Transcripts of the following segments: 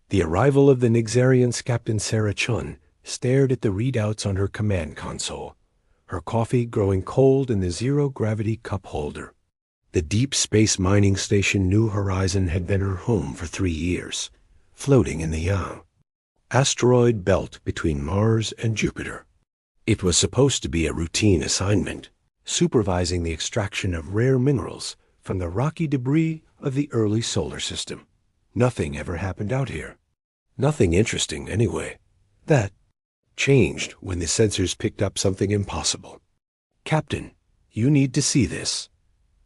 The arrival of the Nigxarians, Captain Sarah Chun, stared at the readouts on her command console, her coffee growing cold in the zero-gravity cup holder. The deep space mining station New Horizon had been her home for 3 years, floating in the Yang asteroid belt between Mars and Jupiter. It was supposed to be a routine assignment, supervising the extraction of rare minerals from the rocky debris of the early solar system. Nothing ever happened out here. Nothing interesting, anyway. That changed when the sensors picked up something impossible. "Captain, you need to see this,"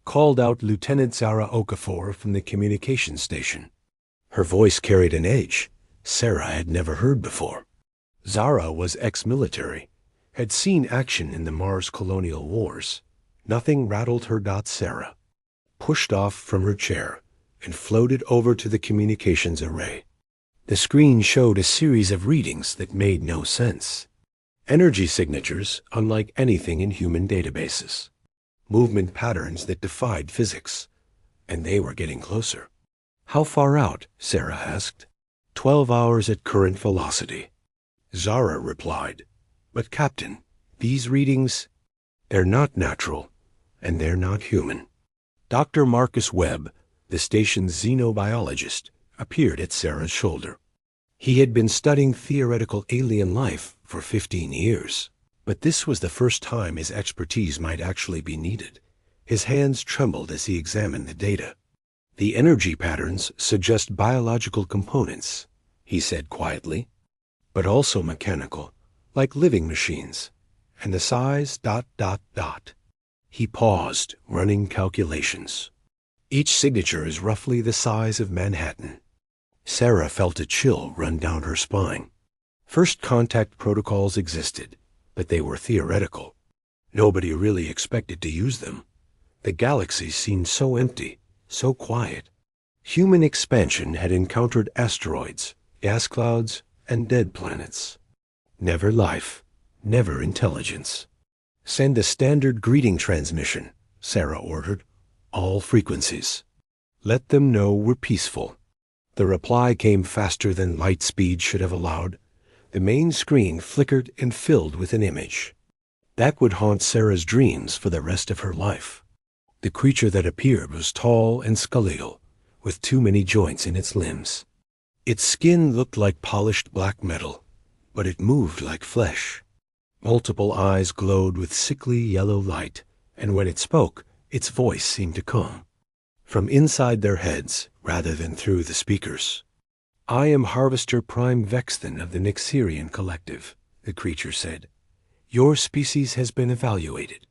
called out Lieutenant Zara Okafor from the communications station. Her voice carried an edge Sarah had never heard before. Zara was ex-military, had seen action in the Mars colonial wars. Nothing rattled her. Sarah pushed off from her chair and floated over to the communications array. The screen showed a series of readings that made no sense. Energy signatures unlike anything in human databases. Movement patterns that defied physics. And they were getting closer. "How far out?" Sarah asked. 12 hours at current velocity." Zara replied, "But Captain, these readings, they're not natural, and they're not human." Dr. Marcus Webb, the station's xenobiologist, appeared at Sarah's shoulder. He had been studying theoretical alien life for 15 years, but this was the first time his expertise might actually be needed. His hands trembled as he examined the data. "The energy patterns suggest biological components," he said quietly, "but also mechanical, like living machines. And the size ... He paused, running calculations. "Each signature is roughly the size of Manhattan." Sarah felt a chill run down her spine. First contact protocols existed, but they were theoretical. Nobody really expected to use them. The galaxy seemed so empty, so quiet. Human expansion had encountered asteroids, gas clouds, and dead planets. Never life, never intelligence. "Send a standard greeting transmission," Sarah ordered. "All frequencies. Let them know we're peaceful." The reply came faster than light speed should have allowed. The main screen flickered and filled with an image. That would haunt Sarah's dreams for the rest of her life. The creature that appeared was tall and skeletal, with too many joints in its limbs. Its skin looked like polished black metal, but it moved like flesh. Multiple eyes glowed with sickly yellow light, and when it spoke, its voice seemed to come from inside their heads rather than through the speakers. "I am Harvester Prime Vexton of the Nigxarian Collective," the creature said. "Your species has been evaluated.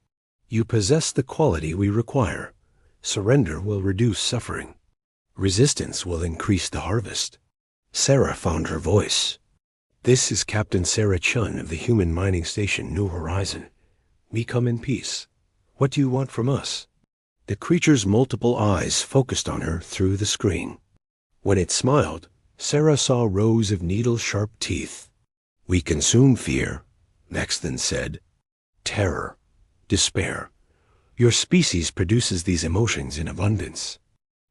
You possess the quality we require. Surrender will reduce suffering. Resistance will increase the harvest." Sarah found her voice. "This is Captain Sarah Chun of the human mining station New Horizon. We come in peace. What do you want from us?" The creature's multiple eyes focused on her through the screen. When it smiled, Sarah saw rows of needle-sharp teeth. "We consume fear," Vexton said. "Terror. Despair. Your species produces these emotions in abundance.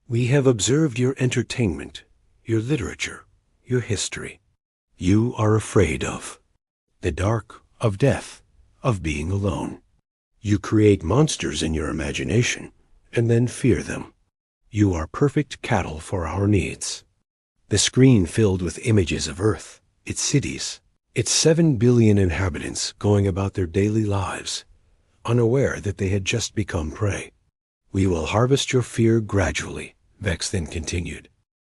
We have observed your entertainment, your literature, your history. You are afraid of the dark, of death, of being alone. You create monsters in your imagination and then fear them. You are perfect cattle for our needs." The screen filled with images of Earth, its cities, its 7 billion inhabitants going about their daily lives, unaware that they had just become prey. "We will harvest your fear gradually," Vex then continued.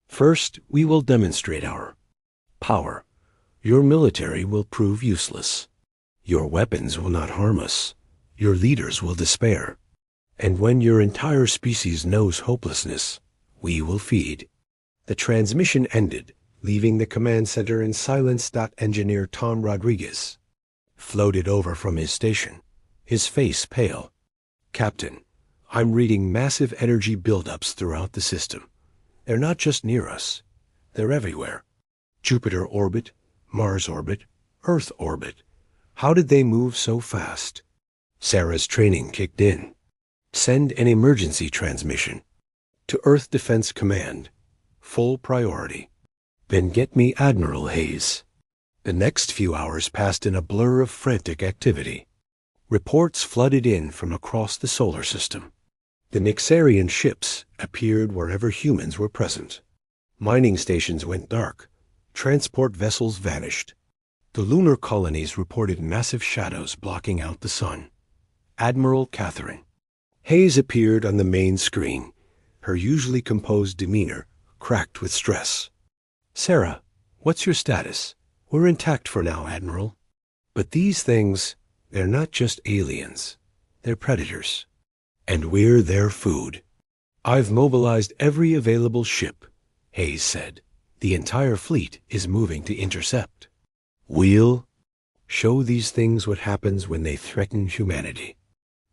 "First, we will demonstrate our power. Your military will prove useless. Your weapons will not harm us. Your leaders will despair. And when your entire species knows hopelessness, we will feed." The transmission ended, leaving the command center in silence. Engineer Tom Rodriguez floated over from his station, his face pale. "Captain, I'm reading massive energy buildups throughout the system. They're not just near us. They're everywhere. Jupiter orbit, Mars orbit, Earth orbit. How did they move so fast?" Sarah's training kicked in. "Send an emergency transmission to Earth Defense Command. Full priority." Then get me Admiral Hayes. The next few hours passed in a blur of frantic activity. Reports flooded in from across the solar system. The Nigxarian ships appeared wherever humans were present. Mining stations went dark. Transport vessels vanished. The lunar colonies reported massive shadows blocking out the sun. Admiral Catherine. Hayes appeared on the main screen, her usually composed demeanor cracked with stress. Sarah, what's your status? We're intact for now, Admiral. But these things, they're not just aliens. They're predators. And we're their food. I've mobilized every available ship, Hayes said. The entire fleet is moving to intercept. We'll show these things what happens when they threaten humanity.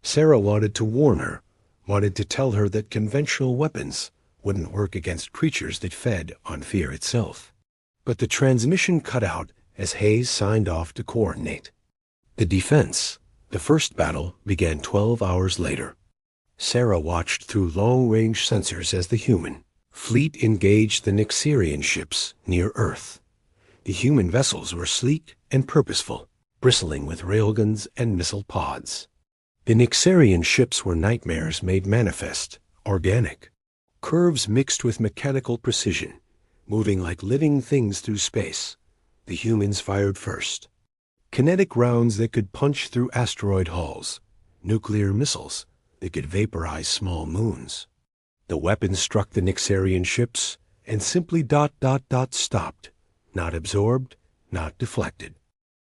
Sarah wanted to warn her, wanted to tell her that conventional weapons wouldn't work against creatures that fed on fear itself. But the transmission cut out as Hayes signed off to coordinate. The defense, the first battle, began 12 hours later. Sarah watched through long-range sensors as the human fleet engaged the Nigxarian ships near Earth. The human vessels were sleek and purposeful, bristling with railguns and missile pods. The Nigxarian ships were nightmares made manifest, organic. Curves mixed with mechanical precision, moving like living things through space. The humans fired first. Kinetic rounds that could punch through asteroid hulls, nuclear missiles that could vaporize small moons. The weapons struck the Nigxarian ships and simply stopped, not absorbed, not deflected.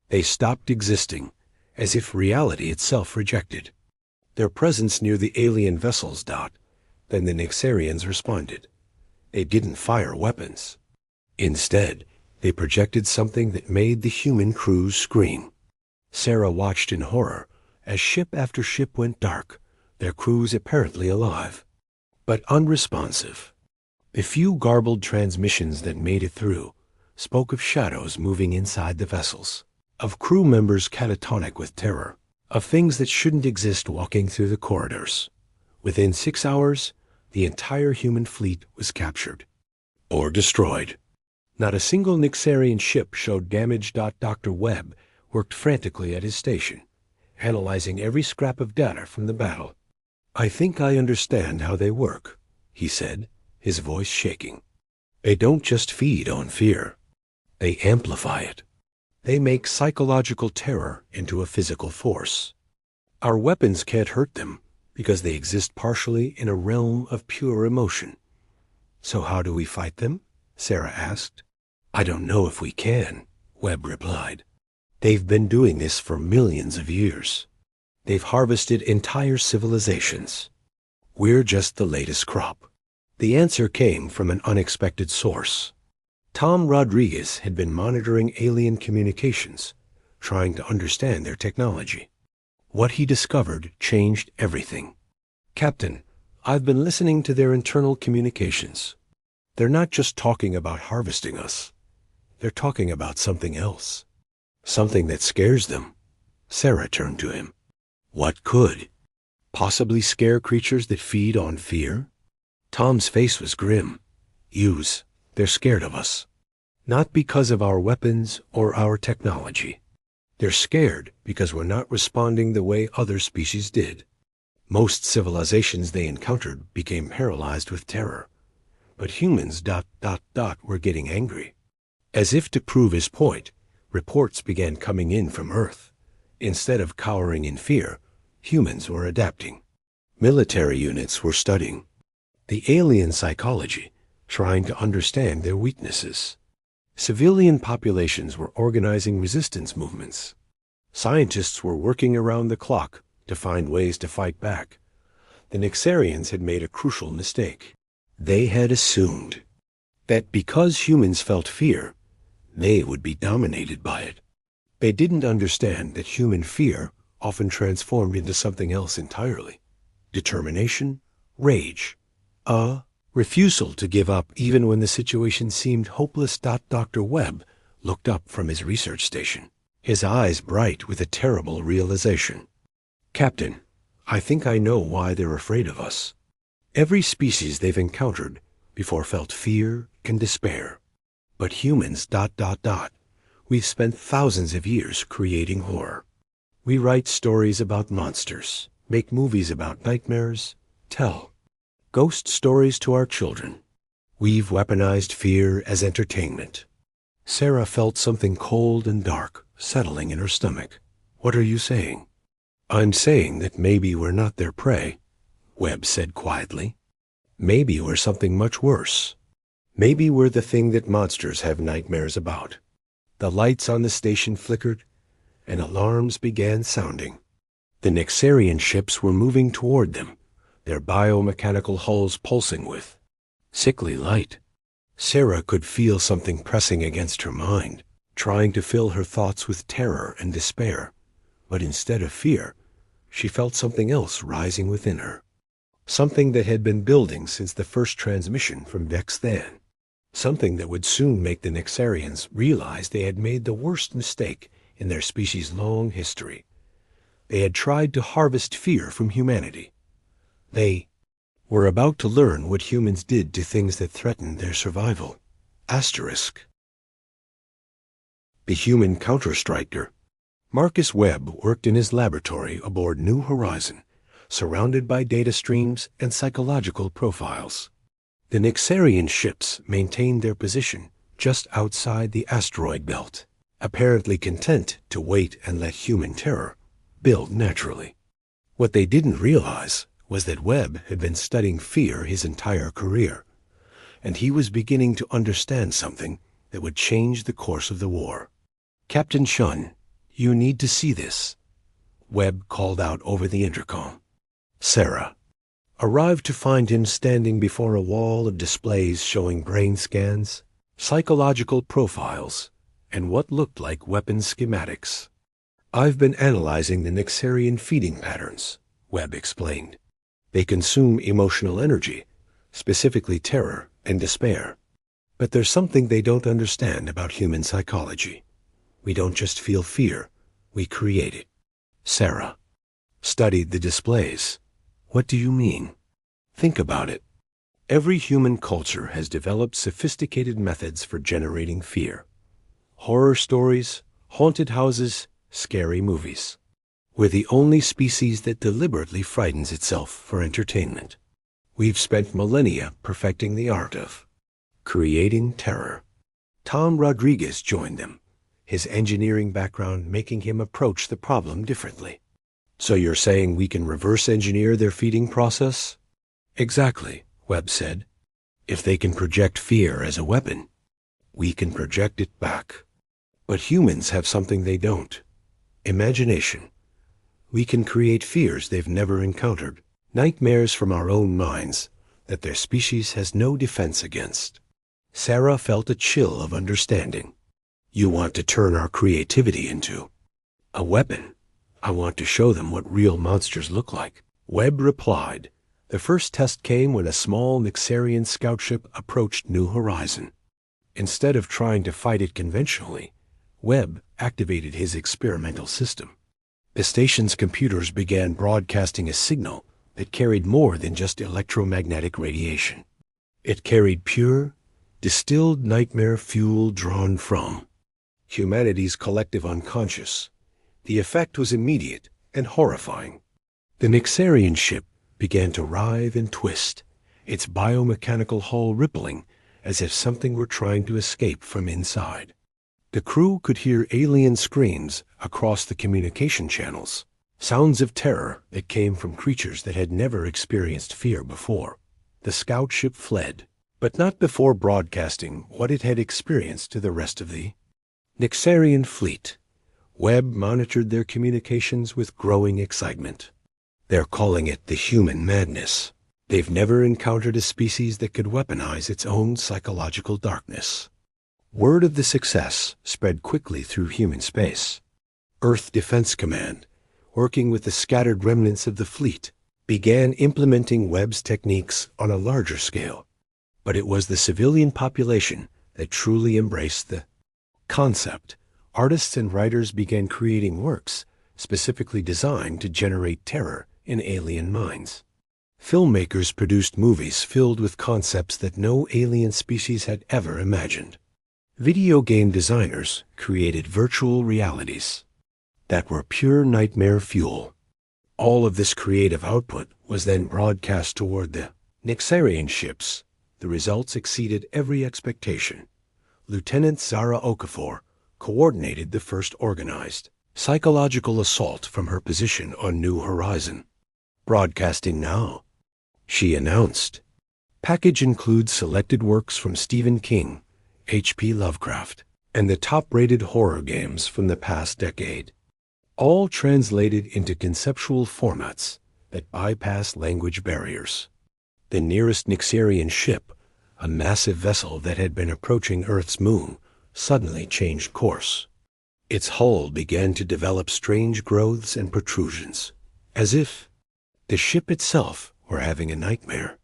They stopped existing, as if reality itself rejected. Their presence near the alien vessels. Then the Nigxarians responded. They didn't fire weapons. Instead, they projected something that made the human crews scream. Sarah watched in horror as ship after ship went dark, their crews apparently alive, but unresponsive. The few garbled transmissions that made it through spoke of shadows moving inside the vessels, of crew members catatonic with terror, of things that shouldn't exist walking through the corridors. Within 6 hours, the entire human fleet was captured or destroyed. Not a single Nigxarian ship showed damage. Dr. Webb worked frantically at his station, analyzing every scrap of data from the battle. I think I understand how they work, he said, his voice shaking. They don't just feed on fear. They amplify it. They make psychological terror into a physical force. Our weapons can't hurt them because they exist partially in a realm of pure emotion. So how do we fight them? Sarah asked. I don't know if we can, Webb replied. They've been doing this for millions of years. They've harvested entire civilizations. We're just the latest crop. The answer came from an unexpected source. Tom Rodriguez had been monitoring alien communications, trying to understand their technology. What he discovered changed everything. Captain, I've been listening to their internal communications. They're not just talking about harvesting us. They're talking about something else. Something that scares them. Sarah turned to him. What could? Possibly scare creatures that feed on fear? Tom's face was grim. They're scared of us. Not because of our weapons or our technology. They're scared because we're not responding the way other species did. Most civilizations they encountered became paralyzed with terror. But humans were getting angry. As if to prove his point, reports began coming in from Earth. Instead of cowering in fear, humans were adapting. Military units were studying the alien psychology, trying to understand their weaknesses. Civilian populations were organizing resistance movements. Scientists were working around the clock to find ways to fight back. The Nigxarians had made a crucial mistake. They had assumed that because humans felt fear, they would be dominated by it. They didn't understand that human fear often transformed into something else entirely. Determination, rage, a refusal to give up even when the situation seemed hopeless. Dr. Webb looked up from his research station, his eyes bright with a terrible realization. Captain, I think I know why they're afraid of us. Every species they've encountered before felt fear and despair. But humans, ... We've spent thousands of years creating horror. We write stories about monsters, make movies about nightmares, tell ghost stories to our children. We've weaponized fear as entertainment. Sarah felt something cold and dark settling in her stomach. What are you saying? I'm saying that maybe we're not their prey, Webb said quietly. Maybe we're something much worse. Maybe we're the thing that monsters have nightmares about. The lights on the station flickered, and alarms began sounding. The Nigxarian ships were moving toward them, their biomechanical hulls pulsing with sickly light. Sarah could feel something pressing against her mind, trying to fill her thoughts with terror and despair. But instead of fear, she felt something else rising within her. Something that had been building since the first transmission from Vex-Than. Something that would soon make the Nigxarians realize they had made the worst mistake in their species' long history. They had tried to harvest fear from humanity. They were about to learn what humans did to things that threatened their survival. Asterisk. The human counter-striker. Marcus Webb worked in his laboratory aboard New Horizon, surrounded by data streams and psychological profiles. The Nigxarian ships maintained their position just outside the asteroid belt, apparently content to wait and let human terror build naturally. What they didn't realize was that Webb had been studying fear his entire career, and he was beginning to understand something that would change the course of the war. Captain Shun, you need to see this, Webb called out over the intercom. Sarah arrived to find him standing before a wall of displays showing brain scans, psychological profiles, and what looked like weapon schematics. I've been analyzing the Nigxarian feeding patterns, Webb explained. They consume emotional energy, specifically terror and despair. But there's something they don't understand about human psychology. We don't just feel fear, we create it. Sarah studied the displays. What do you mean? Think about it. Every human culture has developed sophisticated methods for generating fear. Horror stories, haunted houses, scary movies. We're the only species that deliberately frightens itself for entertainment. We've spent millennia perfecting the art of creating terror. Tom Rodriguez joined them, his engineering background making him approach the problem differently. So you're saying we can reverse engineer their feeding process? Exactly, Webb said. If they can project fear as a weapon, we can project it back. But humans have something they don't. Imagination. We can create fears they've never encountered, nightmares from our own minds that their species has no defense against. Sarah felt a chill of understanding. You want to turn our creativity into a weapon. I want to show them what real monsters look like. Webb replied. The first test came when a small Nigxarian scout ship approached New Horizon. Instead of trying to fight it conventionally, Webb activated his experimental system. The station's computers began broadcasting a signal that carried more than just electromagnetic radiation. It carried pure, distilled nightmare fuel drawn from humanity's collective unconscious. The effect was immediate and horrifying. The Nigxarian ship began to writhe and twist, its biomechanical hull rippling as if something were trying to escape from inside. The crew could hear alien screams across the communication channels, sounds of terror that came from creatures that had never experienced fear before. The scout ship fled, but not before broadcasting what it had experienced to the rest of the Nigxarian fleet. Webb monitored their communications with growing excitement. They're calling it the human madness. They've never encountered a species that could weaponize its own psychological darkness. Word of the success spread quickly through human space. Earth Defense Command, working with the scattered remnants of the fleet, began implementing Webb's techniques on a larger scale. But it was the civilian population that truly embraced the concept. Artists and writers began creating works specifically designed to generate terror in alien minds. Filmmakers produced movies filled with concepts that no alien species had ever imagined. Video game designers created virtual realities that were pure nightmare fuel. All of this creative output was then broadcast toward the Nigxarian ships. The results exceeded every expectation. Lieutenant Zara Okafor coordinated the first organized psychological assault from her position on New Horizon. "Broadcasting now," she announced. "Package includes selected works from Stephen King, H.P. Lovecraft, and the top-rated horror games from the past decade, all translated into conceptual formats that bypass language barriers." The nearest Nigxarian ship, a massive vessel that had been approaching Earth's moon, suddenly changed course. Its hull began to develop strange growths and protrusions, as if the ship itself were having a nightmare.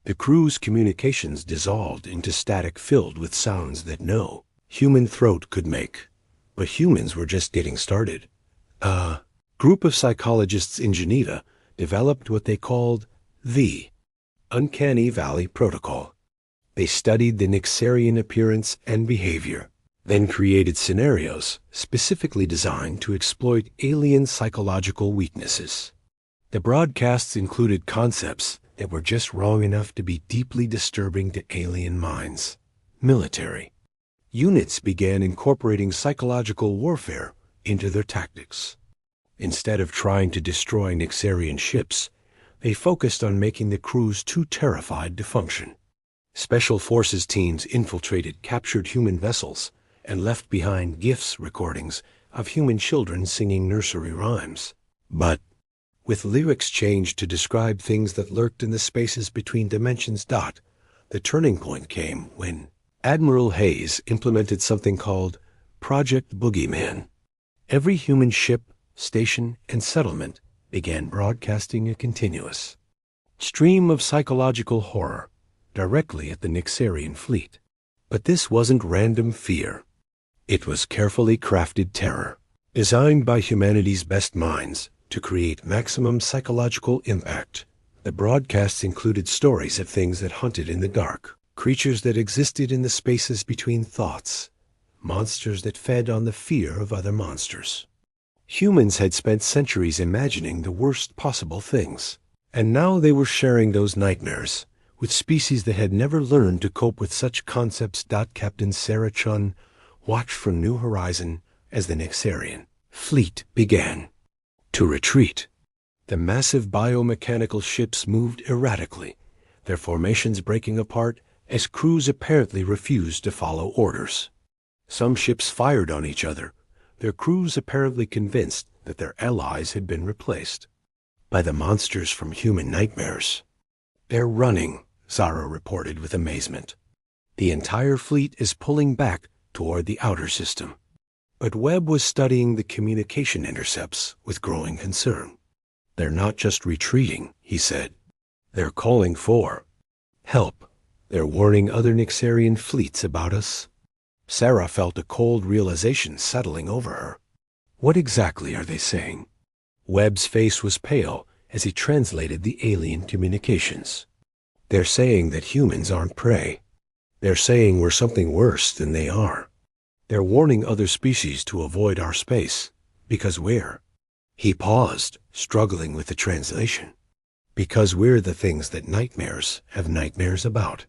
The crew's communications dissolved into static filled with sounds that no human throat could make. But humans were just getting started. A group of psychologists in Geneva developed what they called the Uncanny Valley Protocol. They studied the Nigxarian appearance and behavior, then created scenarios specifically designed to exploit alien psychological weaknesses. The broadcasts included concepts that were just wrong enough to be deeply disturbing to alien minds. Military units began incorporating psychological warfare into their tactics. Instead of trying to destroy Nigxarian ships, they focused on making the crews too terrified to function. Special forces teams infiltrated captured human vessels and left behind GIFs recordings of human children singing nursery rhymes. But with lyrics changed to describe things that lurked in the spaces between dimensions. The turning point came when Admiral Hayes implemented something called Project Boogeyman. Every human ship, station, and settlement began broadcasting a continuous stream of psychological horror directly at the Nigxarian fleet. But this wasn't random fear. It was carefully crafted terror, designed by humanity's best minds to create maximum psychological impact. The broadcasts included stories of things that hunted in the dark, creatures that existed in the spaces between thoughts, monsters that fed on the fear of other monsters. Humans had spent centuries imagining the worst possible things, and now they were sharing those nightmares with species that had never learned to cope with such concepts. Captain Sarah Chun watched from New Horizon as the Nigxarian fleet began to retreat. The massive biomechanical ships moved erratically, their formations breaking apart as crews apparently refused to follow orders. Some ships fired on each other, their crews apparently convinced that their allies had been replaced by the monsters from human nightmares. "They're running," Zara reported with amazement. "The entire fleet is pulling back toward the outer system." But Webb was studying the communication intercepts with growing concern. "They're not just retreating," he said. "They're calling for help. They're warning other Nigxarian fleets about us." Sarah felt a cold realization settling over her. "What exactly are they saying?" Webb's face was pale as he translated the alien communications. "They're saying that humans aren't prey. They're saying we're something worse than they are. They're warning other species to avoid our space, because we're—" He paused, struggling with the translation. "Because we're the things that nightmares have nightmares about."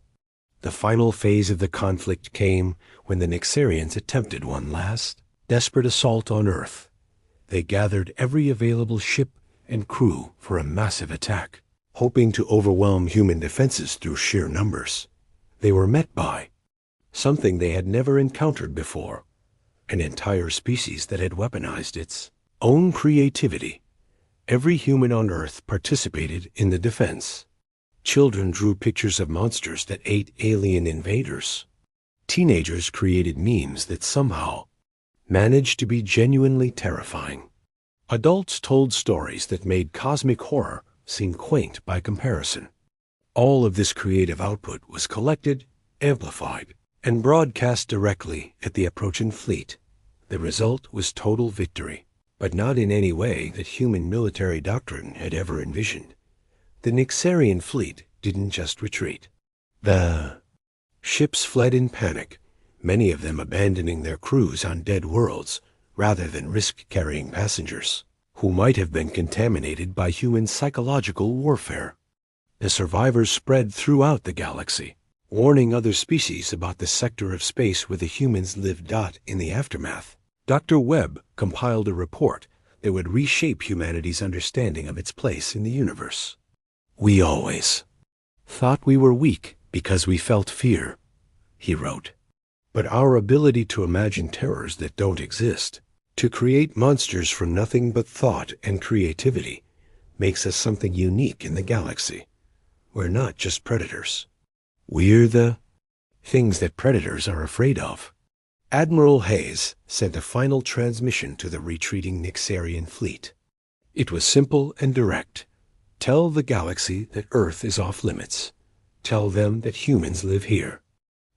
The final phase of the conflict came when the Nigxarians attempted one last, desperate assault on Earth. They gathered every available ship and crew for a massive attack, hoping to overwhelm human defenses through sheer numbers. They were met by something they had never encountered before, an entire species that had weaponized its own creativity. Every human on Earth participated in the defense. Children drew pictures of monsters that ate alien invaders. Teenagers created memes that somehow managed to be genuinely terrifying. Adults told stories that made cosmic horror seem quaint by comparison. All of this creative output was collected, amplified, and broadcast directly at the approaching fleet. The result was total victory, but not in any way that human military doctrine had ever envisioned. The Nigxarian fleet didn't just retreat. The ships fled in panic, many of them abandoning their crews on dead worlds rather than risk carrying passengers who might have been contaminated by human psychological warfare. The survivors spread throughout the galaxy, warning other species about the sector of space where the humans lived. In the aftermath, Dr. Webb compiled a report that would reshape humanity's understanding of its place in the universe. "We always thought we were weak because we felt fear," he wrote. "But our ability to imagine terrors that don't exist, to create monsters from nothing but thought and creativity, makes us something unique in the galaxy. We're not just predators. We're the things that predators are afraid of." Admiral Hayes sent a final transmission to the retreating Nigxarian fleet. It was simple and direct. Tell the galaxy that Earth is off limits. Tell them that humans live here.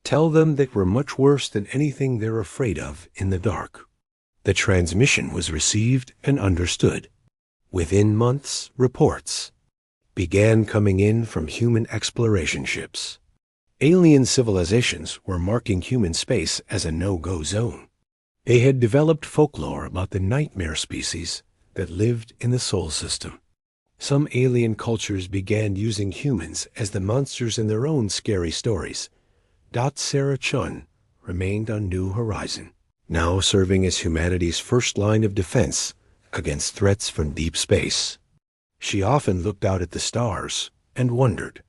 Tell them that we're much worse than anything they're afraid of in the dark. The transmission was received and understood. Within months, reports began coming in from human exploration ships. Alien civilizations were marking human space as a no-go zone. They had developed folklore about the nightmare species that lived in the Sol system. Some alien cultures began using humans as the monsters in their own scary stories. Sarah Chun remained on New Horizon, now serving as humanity's first line of defense against threats from deep space. She often looked out at the stars and wondered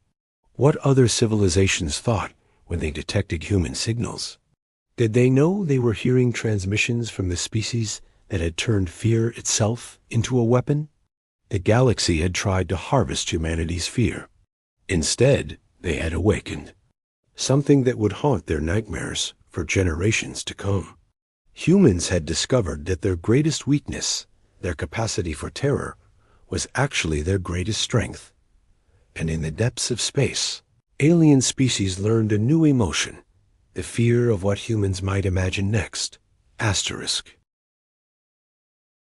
what other civilizations thought when they detected human signals. Did they know they were hearing transmissions from the species that had turned fear itself into a weapon? The galaxy had tried to harvest humanity's fear. Instead, they had awakened something that would haunt their nightmares for generations to come. Humans had discovered that their greatest weakness, their capacity for terror, was actually their greatest strength. And in the depths of space, alien species learned a new emotion, the fear of what humans might imagine next. Asterisk.